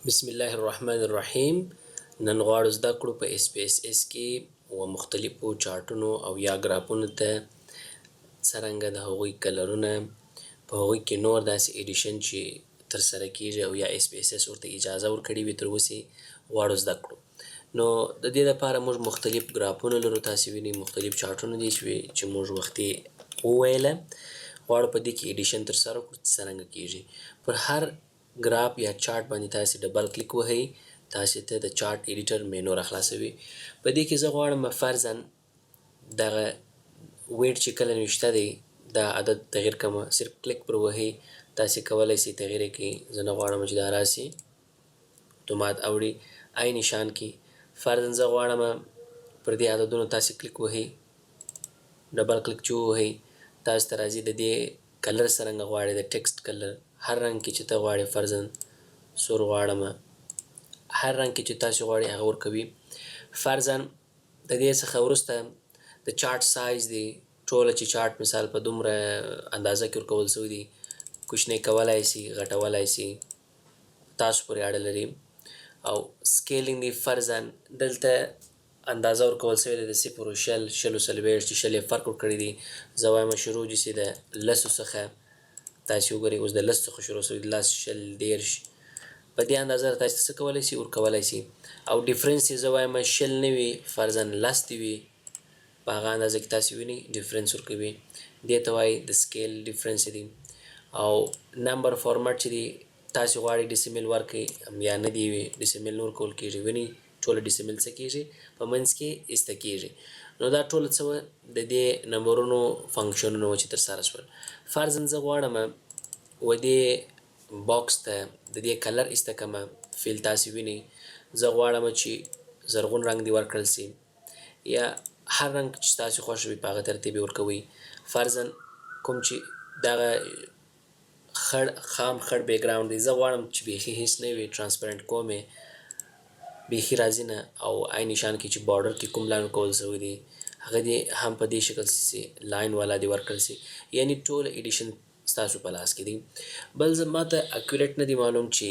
بسم الله الرحمن الرحیم. نن غواړو زده کړو په اس پی اس اس کې و مختلفو چارټونو او یا ګرافونو ته څرنګه د هغوی کلرونه په هغوی کې نور داسې ایډیشن چې ترسره کیږي او یا اس پی اس اس ورته اجازه ورکړې وي تر اوسه غواړو زده کړو. نو د دې لپاره موږ مختلف ګرافونه لرو، تاسې وینئ مختلف چارټونه دي چې موږ وختي وویله. غواړو په دې کې ایډیشن ترسره کړو چې څرنګه کیږي. پر هر ګراف یا چارت باندې تاسې ډبل کلیک وهئ، تاسې ته د چارت ایډیټر مینو راخلاصوي. په دې کې زه غواړم فرضاً دغه ویټ چې کله نوشته دی دا عدد تغییر کړم، صرف کلیک پر وهئ، تاسې کولی شئ تغییر یې کړئ. زه نه غواړم چې دا راسي اتومات اوړي آی نشان کې. فرضاً زه غواړم پر دې عددونو تاسې کلیک وهئ، ډبل کلیک چې ووهئ تاسو ته راځي د دې کلر څرنګه غواړئ، د ټیکسټ کلر هر رنګ کې چې ته غواړې، فرضاً سور غواړم، هر رنګ کې چې تاسو غواړئ هغه ورکوي. فرضاً د دې څخه وروسته د چارت سایز دی، ټوله چې چارت مثال په دومره اندازه کې ورکول شوی دی، کوچنی کولای شي، غټولای شي، تاسو پورې اړه لري. او سکیلینګ دی، فرضاً دلته اندازه ورکول شوې ده د صفر و شل، شل و څلوېښت چې شل یې فرق ورکړی دی. زه وایم شروع دې سي د لسو څخه، تاسې وګورئ اوس د لس څخه شروع شوي، لس، شل، دېرش، په دې اندازه تاسې څه کولی شي ورکولی شي. او ډیفرنس یې زه وایم شل نه وي، فرضاً لس دې وي، په هغه اندازه کې تاسې وینئ ډیفرنس ورکوي. دې ته وایي د سکیل ډیفرنس دی. او نمبر فارمټ چې دی تاسې غواړئ ډیسیمل ورکړئ یا نه دی وي، ډیسیمل نه ورکول کېږي. وینئ ټوله ډیسیمل څه کېږي په منځ کې ایسته کېږي. نو دا ټوله څه وه د دې نمبرونو فنکشنونه وه چې ترسره شول. فرضاً زه غواړم و دې باکس ته د دې کلر ایسته کړمه، فیل تاسې وینئ. زه غواړم چې زرغون رنګ دې ورکړل سي یا هر رنګ چې تاسې خوښ وي په هغه ترتیب یې ورکوئ. فرضاً کوم چې دغه خام خړ بیکګراوند دی، زه غواړم چې بیخي هیڅ نه وي، ټرانسپرنټ کوم یې بیخي راځي نه. او آی نشان کې چې بارډر کې کوم لاین ورکول شوی دی هغه دې هم په دې شکل سي لاین والا دې ورکړل سي. یعنې ټول ایډیشن ستاسو په لاس کې دی. بل زه ماته اکوریټ نه دی معلوم چې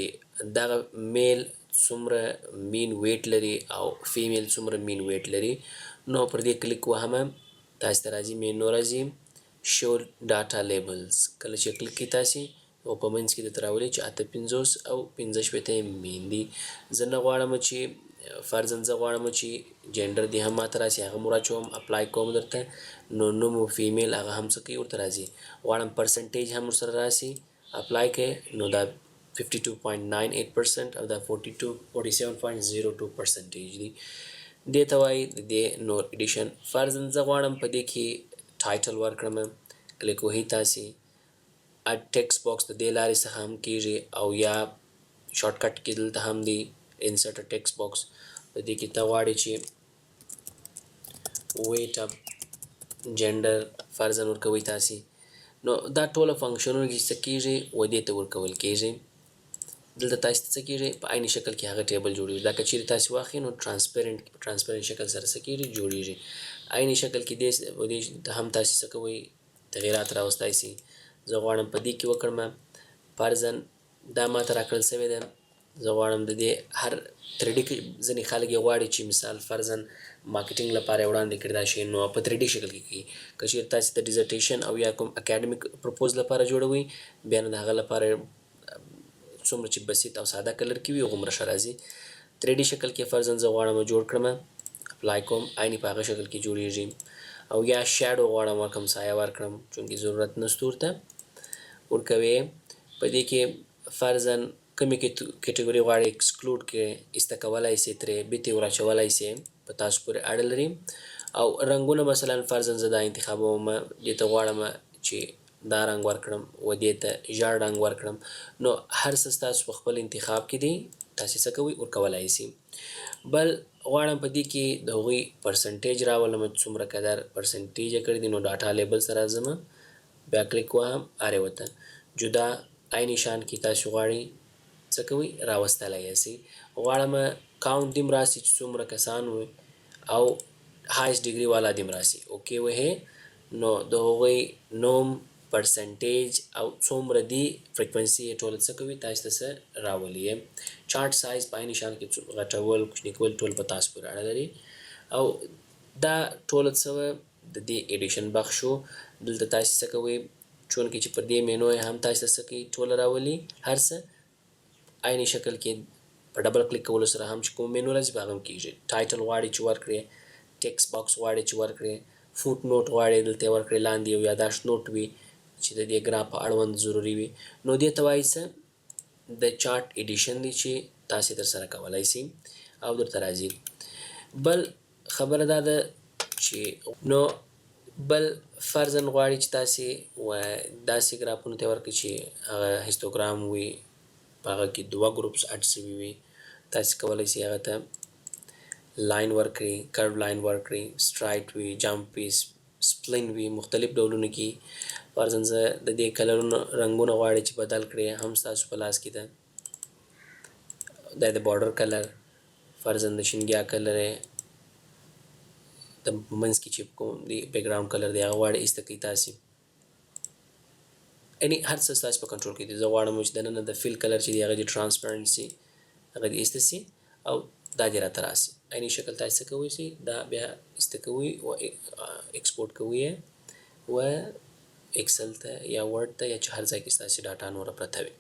دغه میل څومره مین ویټ لري او فیمیل څومره مین ویټ لري. نو پر دې کلیک وهم، تاسې ته راځي مینو راځي شو ډاټا لیبلز. کله چې کلیک کړئ تاسې او په منځ کې درته راولي چې 58 او 65 مین دي. زه نه غواړم چې فرضاً زه غواړم چې جنډر دې هم ماته راسي، هغه مو راچوم، اپلای کوم درته. نو نوم و فیمیل هغه هم څه کوي ورته راځي. غواړم پرسنټیج هم ورسره راسي، اپلای کوئ، نو دا 52.98% او دا 47.02% دی. دې ته وایي د دې نور ایډیشن. فرضاً زه غواړم په دې کې ټایټل ورکړم، کلیک وهئ تاسې. اډ ټیکسټ باکس د دې لارې څخه هم کېږي او یا شارټ کټ کې دلته هم دی انسرټ ا ټیکسټ باکس. په دې کې ته غواړې چې ویټ اپ جنډر فرضاً ورکوئ تاسې. نو دا ټوله فنکشنونه چې څه کېږي و دې ته ورکول کېږي. دلته تاسې څه کېږي په عین شکل کې هغه ټیبل جوړېږي. دا که چیرې تاسې واخلئ نو ټرانسپیرنټ شکل سره څه کېږي جوړېږي. عین شکل کې دې هم تاسې څه کوئ تغییرات راوستی سي. زه غواړم په دې کې وکړم، فرضاً دا ماته راکړل شوې ده، زه غواړم د دې هر 3D کې ځینې خلک یې غواړي چې مثال فرضاً مارکیټینګ لپاره یې وړاندې کړي دا شی، نو په 3D شکل کې کوي. که چیرې تاسې د ډیزرټیشن او یا کوم اکیډمیک پرپوز لپاره جوړوئ بیا نو د هغه لپاره څومره چې بسیط او ساده کلر کې وي هغومره ښه راځي. 3D شکل کې فرضاً زه غواړم جوړ کړم، اپلای کوم، عیني په هغه شکل کې جوړیږي. او یا شیډو غواړم ورکړم، سایه ورکړم، چونکې ضرورت نشته ورته ورکوي. په دې کې فرضاً کومې کټګوري غواړئ ایکسکلوډ کړئ، ایسته کولی سئ، ترې بیتې وراچولی سئ، په تاسو پورې اړه لري. او رنګونه مثلا فرضاً زه دا انتخابوم، دې ته غواړم چې دا رنګ ورکړم و دې ته ژړ رنګ ورکړم. نو هر څه ستاسو په خپل انتخاب کې دی، تاسې څه کوئ ورکولی سئ. بل غواړم په دې کې د هغوی پرسنټیج راولم، څومره قدر پرسنټیج یې کړی دی. نو ډاټا لیبل سره ځم، بیا کلیک وهم، اره وته جدا آی نشان کې تاسې غواړئ څه کوئ راوستلی یې سئ. غواړم کاونټ دې م راسي چې څومره کسان وي او هایست ډیګري والا دې م راسي. اوکې وهئ، نو د هغوی نوم پرسنټیج او څومره دی فریکوینسي یې ټوله څه کوي تاسو ته څه راولي. چارټ سایز په عین شان کې غټول کوچني کول ټول په تاسو پورې اړه لري. او دا ټوله څه د دې ایډیشن بخش شو. دلته تاسو څه کوئ چونکې چې په دې مینو یې هم تاسو ته څه کوي ټوله راولي هر څه عیني شکل کې په ډبل کلیک کولو سره هم چې کوم مینو راځي په هغه هم کېږي. ټایټل غواړئ چې ورکړئ، ټیکس باکس غواړئ چې ورکړئ، فوټ نوټ غواړئ دلته یې ورکړئ، لاندې یو یاداشت نوټ وي چې د دې ګراف په اړوند ضروري وي. نو دې ته وایي څه د چارټ ایډیشن دی چې تاسې ترسره کولی شئ او درته راځي. بل خبره دا ده چې نو بل فرضاً غواړي چې تاسې داسې ګرافونو ته ورکړئ چې هغه هیستوګرام وي په هغه کې 2 ګروپس اډ شوي وي. تاسې کولی شئ هغه ته لاین ورکړئ، کرو لاین ورکړئ، سټرایټ وي، جمپ وي، سپلین وي، مختلف ډولونه کې. فرضاً زه د دې کلرونو رنګونه غواړئ چې بدل کړئ هم ستاسو په لاس کې ده. دا د بارډر کلر فرضاً د شینګیا کلر د منځ کې چې کوم دی بیک ګراوند کلر دی هغه غواړئ ایسته کړئ تاسې. یعنې هر څه ستاسو په کنټرول کې دي. زه غواړم چې دننه د فیل کلر چې دی هغه دې ټرانسپیرنسي هغه دې ایسته سي او دا دې راته راسي. عیني شکل تاسې څه کوئ شئ دا بیا ایسته کوئ و ایکسپورټ کوئ یې و ایکسل ته یا ورډ ته یا چې هر ځای کې ستاسې ډاټا نوره پرته وي.